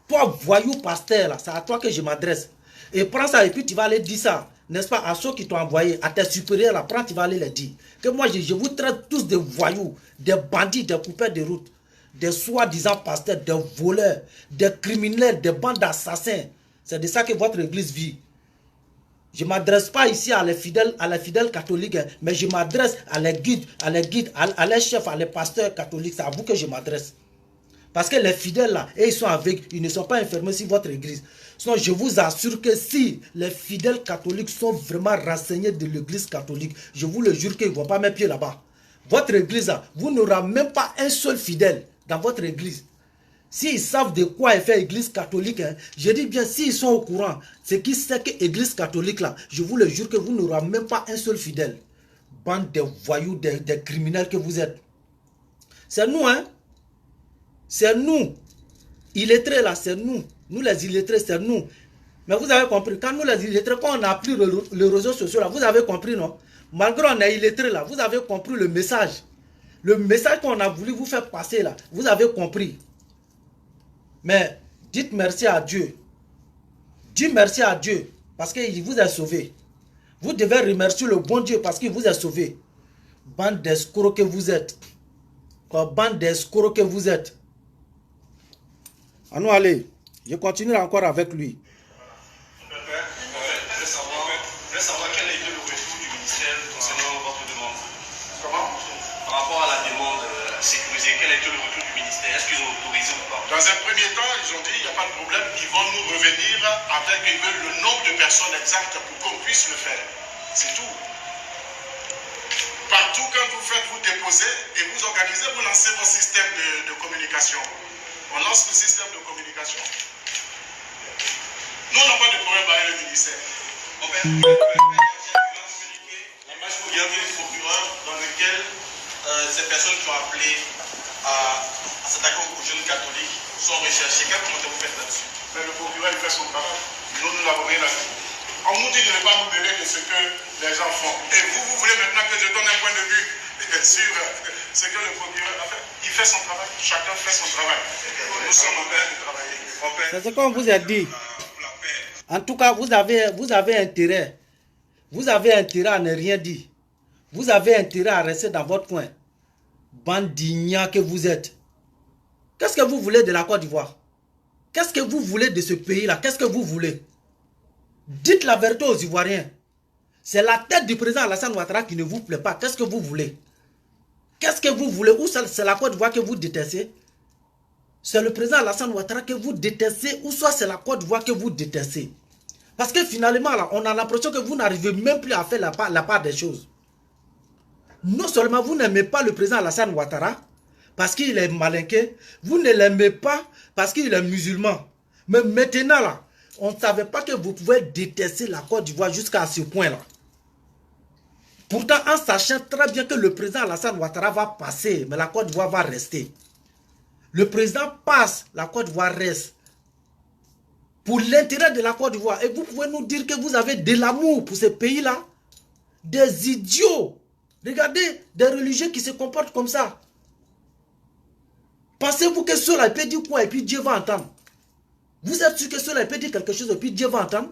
Toi, voyou pasteur là, c'est à toi que je m'adresse. Et prends ça et puis tu vas aller dire ça, n'est-ce pas, à ceux qui t'ont envoyé, à tes supérieurs là, prends, tu vas aller les dire. Que moi, je vous traite tous de voyous, des bandits, des coupeurs de route, des soi-disant pasteurs, des voleurs, des criminels, des bandes d'assassins. C'est de ça que votre église vit. Je ne m'adresse pas ici à les fidèles catholiques, hein, mais je m'adresse à les guides, à les chefs, à les pasteurs catholiques. C'est à vous que je m'adresse. Parce que les fidèles là, et ils sont avec, ils ne sont pas enfermés sur votre église. Sinon, je vous assure que si les fidèles catholiques sont vraiment renseignés de l'église catholique, je vous le jure qu'ils ne vont pas mettre pied là-bas. Votre église là, vous n'aurez même pas un seul fidèle dans votre église. S'ils savent de quoi est fait l'église catholique, hein, je dis bien, s'ils sont au courant, c'est qu'ils savent que l'église catholique là, je vous le jure que vous n'aurez même pas un seul fidèle. Bande de voyous, des criminels que vous êtes. C'est nous, hein. C'est nous. Illettrés là, c'est nous. Nous les illettrés, c'est nous. Mais vous avez compris, quand nous les illettrés, quand on a appris les réseaux sociaux là, vous avez compris, non? Malgré on est illettrés là, vous avez compris le message. Le message qu'on a voulu vous faire passer là, vous avez compris. Mais dites merci à Dieu. Dites merci à Dieu parce qu'il vous a sauvé. Vous devez remercier le bon Dieu parce qu'il vous a sauvé. Bande d'escrocs que vous êtes. Bande d'escrocs que vous êtes. Allons aller. Je continue encore avec lui. Je voulais savoir quel a été le retour du ministère concernant votre demande. Comment? Par rapport à la demande sécurisée, quel a été le retour du ministère? Est-ce qu'ils ont autorisé ou pas? Dans un premier temps, ils ont dit il n'y a pas de problème, ils vont nous revenir avec le nombre de personnes exactes pour qu'on puisse le faire. C'est tout. Partout, quand vous déposez et vous organisez, vous lancez vos systèmes de communication. On lance le système de communication. Nous, on n'a pas de problème avec le ministère. En fait, il y a eu un procureur dans lequel ces personnes qui ont appelé à s'attaquer aux jeunes catholiques sont recherchées. Quel commentaire vous faites là-dessus? Mais le procureur, il fait son travail. Nous, nous n'avons rien à dire. On nous dit de ne pas nous mêler de ce que les gens font. Et vous voulez maintenant que je donne un point de vue sur ce que le procureur a fait. Il fait son travail. Chacun fait son travail. Nous sommes en train de travailler. C'est ce qu'on vous a dit. En tout cas, vous avez intérêt. Vous avez intérêt à ne rien dire. Vous avez intérêt à rester dans votre coin. Bande d'ignats que vous êtes. Qu'est-ce que vous voulez de la Côte d'Ivoire? Qu'est-ce que vous voulez de ce pays-là? Qu'est-ce que vous voulez? Dites la vérité aux Ivoiriens. C'est la tête du président Alassane Ouattara qui ne vous plaît pas. Qu'est-ce que vous voulez? Qu'est-ce que vous voulez? Ou c'est la Côte d'Ivoire que vous détestez? c'est le président Alassane Ouattara que vous détestez, ou soit c'est la Côte d'Ivoire que vous détestez. Parce que finalement, là, on a l'impression que vous n'arrivez même plus à faire la part des choses. Non seulement vous n'aimez pas le président Alassane Ouattara, parce qu'il est malinqué, vous ne l'aimez pas parce qu'il est musulman. Mais maintenant, là, on ne savait pas que vous pouvez détester la Côte d'Ivoire jusqu'à ce point-là. Pourtant, en sachant très bien que le président Alassane Ouattara va passer, mais la Côte d'Ivoire va rester. Le président passe, la Côte d'Ivoire reste. Pour l'intérêt de la Côte d'Ivoire. Et vous pouvez nous dire que vous avez de l'amour pour ces pays-là. Des idiots. Regardez, des religieux qui se comportent comme ça. Pensez-vous que cela peut dire quoi et puis Dieu va entendre? Vous êtes sûr que cela peut dire quelque chose et puis Dieu va entendre?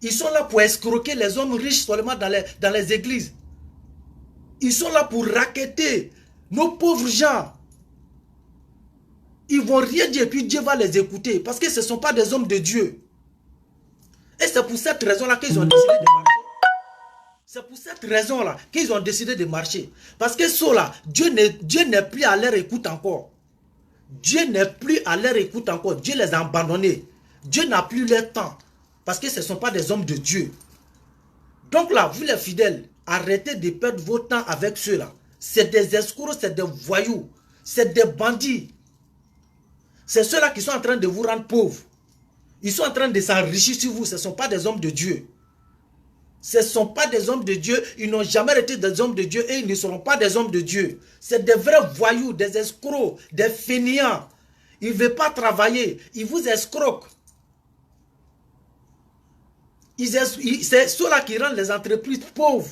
Ils sont là pour escroquer les hommes riches seulement dans les églises. Ils sont là pour racketter nos pauvres gens. Ils vont rien dire et puis Dieu va les écouter. Parce que ce ne sont pas des hommes de Dieu. Et c'est pour cette raison-là qu'ils ont décidé de marcher. C'est pour cette raison-là qu'ils ont décidé de marcher. Parce que ceux-là, Dieu n'est plus à leur écoute encore. Dieu n'est plus à leur écoute encore. Dieu les a abandonnés. Dieu n'a plus leur temps. Parce que ce ne sont pas des hommes de Dieu. Donc là, vous les fidèles, arrêtez de perdre votre temps avec ceux-là. C'est des escrocs, c'est des voyous, c'est des bandits. C'est ceux-là qui sont en train de vous rendre pauvres. Ils sont en train de s'enrichir sur vous. Ce ne sont pas des hommes de Dieu. Ce ne sont pas des hommes de Dieu. Ils n'ont jamais été des hommes de Dieu et ils ne seront pas des hommes de Dieu. C'est des vrais voyous, des escrocs, des fainéants. Ils ne veulent pas travailler. Ils vous escroquent. C'est ceux-là qui rendent les entreprises pauvres.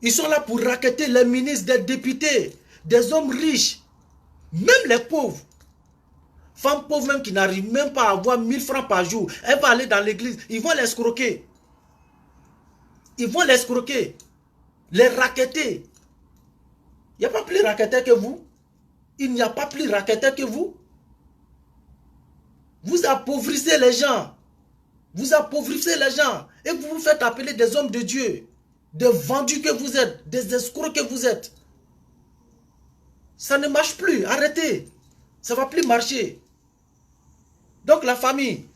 Ils sont là pour racketter les ministres, des députés, des hommes riches. Même les pauvres. Femmes pauvres même qui n'arrivent même pas à avoir 1000 francs par jour. Elle va aller dans l'église. Ils vont l'escroquer. Ils vont l'escroquer. Les racketter. Il n'y a pas plus racketteurs que vous. Il n'y a pas plus racketteurs que vous. Vous appauvrissez les gens. Vous appauvrissez les gens. Et vous vous faites appeler des hommes de Dieu. Des vendus que vous êtes. Des escrocs que vous êtes. Ça ne marche plus. Arrêtez. Ça ne va plus marcher. Donc la famille,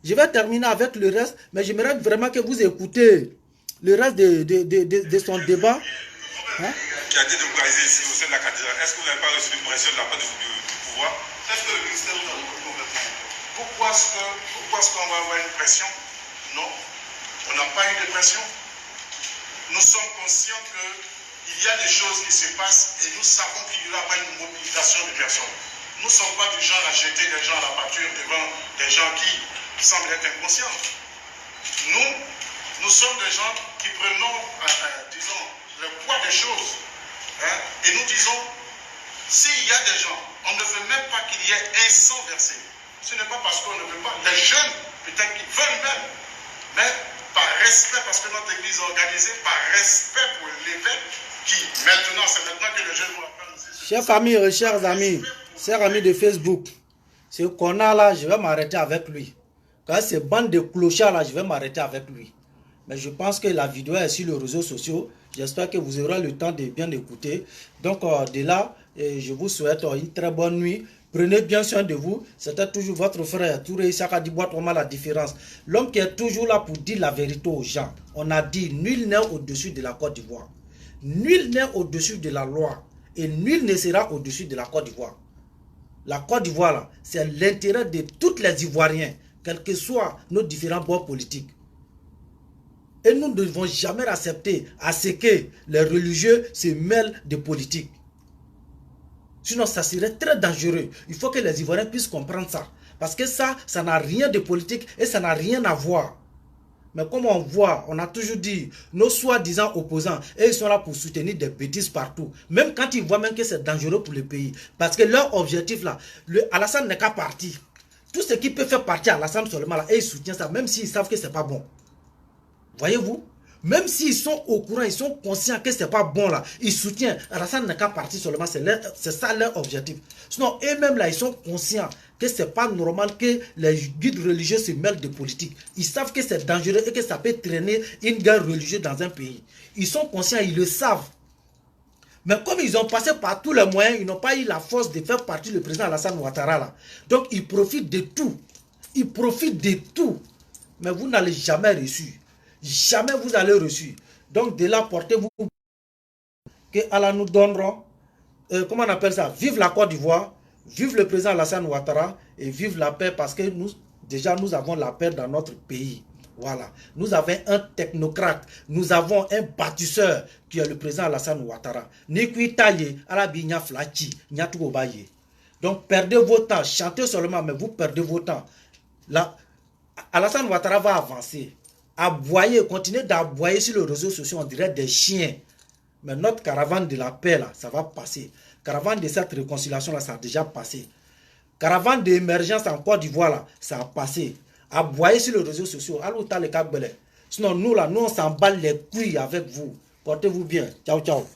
je vais terminer avec le reste, mais j'aimerais vraiment que vous écoutez le reste de son débat. Hein? Qui a été délocalisé ici au sein de la cathédrale, est-ce que vous n'avez pas reçu une pression de la part du pouvoir? Est-ce que le ministère vous a répondu complètement? Pourquoi est-ce qu'on va avoir une pression? Non, on n'a pas eu de pression. Nous sommes conscients qu'il y a des choses qui se passent et nous savons qu'il y aura une mobilisation de personnes. Nous ne sommes pas du genre à jeter des gens à la pâture devant des gens qui semblent être inconscients. Nous sommes des gens qui prenons, disons, le poids des choses. Hein, et nous disons, s'il y a des gens, on ne veut même pas qu'il y ait un sang versé. Ce n'est pas parce qu'on ne veut pas. Les jeunes, peut-être qu'ils veulent même. Mais par respect, parce que notre église est organisée, par respect pour l'évêque, qui maintenant, c'est maintenant que les jeunes vont apprendre. Chers familles, chers amis, chers amis de Facebook, ce qu'on a là, je vais m'arrêter avec lui. Quand ces bandes de clochards là, je vais m'arrêter avec lui. Mais je pense que la vidéo est sur les réseaux sociaux. J'espère que vous aurez le temps de bien écouter. Donc de là, je vous souhaite une très bonne nuit. Prenez bien soin de vous. C'était toujours votre frère Touré Issaka Dibois-Thomas La Différence. L'homme qui est toujours là pour dire la vérité aux gens. On a dit, nul n'est au-dessus de la Côte d'Ivoire. Nul n'est au-dessus de la loi. Et nul ne sera au-dessus de la Côte d'Ivoire. La Côte d'Ivoire, c'est l'intérêt de tous les Ivoiriens, quels que soient nos différents bords politiques. Et nous ne devons jamais accepter à ce que les religieux se mêlent de politique. Sinon, ça serait très dangereux. Il faut que les Ivoiriens puissent comprendre ça. Parce que ça n'a rien de politique et ça n'a rien à voir. Mais comme on voit, on a toujours dit, nos soi-disant opposants, et ils sont là pour soutenir des bêtises partout. Même quand ils voient même que c'est dangereux pour le pays. Parce que leur objectif là, Alassane n'est qu'à partir. Tout ce qui peut faire partir Alassane seulement là, et ils soutiennent ça, même s'ils savent que c'est pas bon. Voyez-vous? Même s'ils sont au courant, ils sont conscients que c'est pas bon là, ils soutiennent. Alassane n'est qu'à partir seulement, c'est ça leur objectif. Sinon, eux-mêmes là, ils sont conscients que c'est pas normal que les guides religieux se mêlent de politique. Ils savent que c'est dangereux et que ça peut traîner une guerre religieuse dans un pays. Ils sont conscients, ils le savent. Mais comme ils ont passé par tous les moyens, ils n'ont pas eu la force de faire partie du président Alassane Ouattara là. Donc ils profitent de tout. Ils profitent de tout. Mais vous n'allez jamais reçu. Jamais vous allez reçu. Donc de là, portez-vous que Allah nous donnera, comment on appelle ça, vive la Côte d'Ivoire, vive le président Alassane Ouattara et vive la paix parce que nous avons la paix dans notre pays. Voilà. Nous avons un technocrate, nous avons un bâtisseur qui est le président Alassane Ouattara. Donc perdez vos temps, chantez seulement, mais vous perdez vos temps. Là, Alassane Ouattara va avancer. Aboyer, continuer d'aboyer sur les réseaux sociaux, on dirait des chiens. Mais notre caravane de la paix, là, ça va passer. Caravane de cette réconciliation, là, ça a déjà passé. Caravane d'émergence en Côte d'Ivoire, là, ça a passé. Aboyer sur les réseaux sociaux. Allô, t'as les câbles. Sinon, nous, là, nous, on s'emballe les couilles avec vous. Portez-vous bien. Ciao, ciao.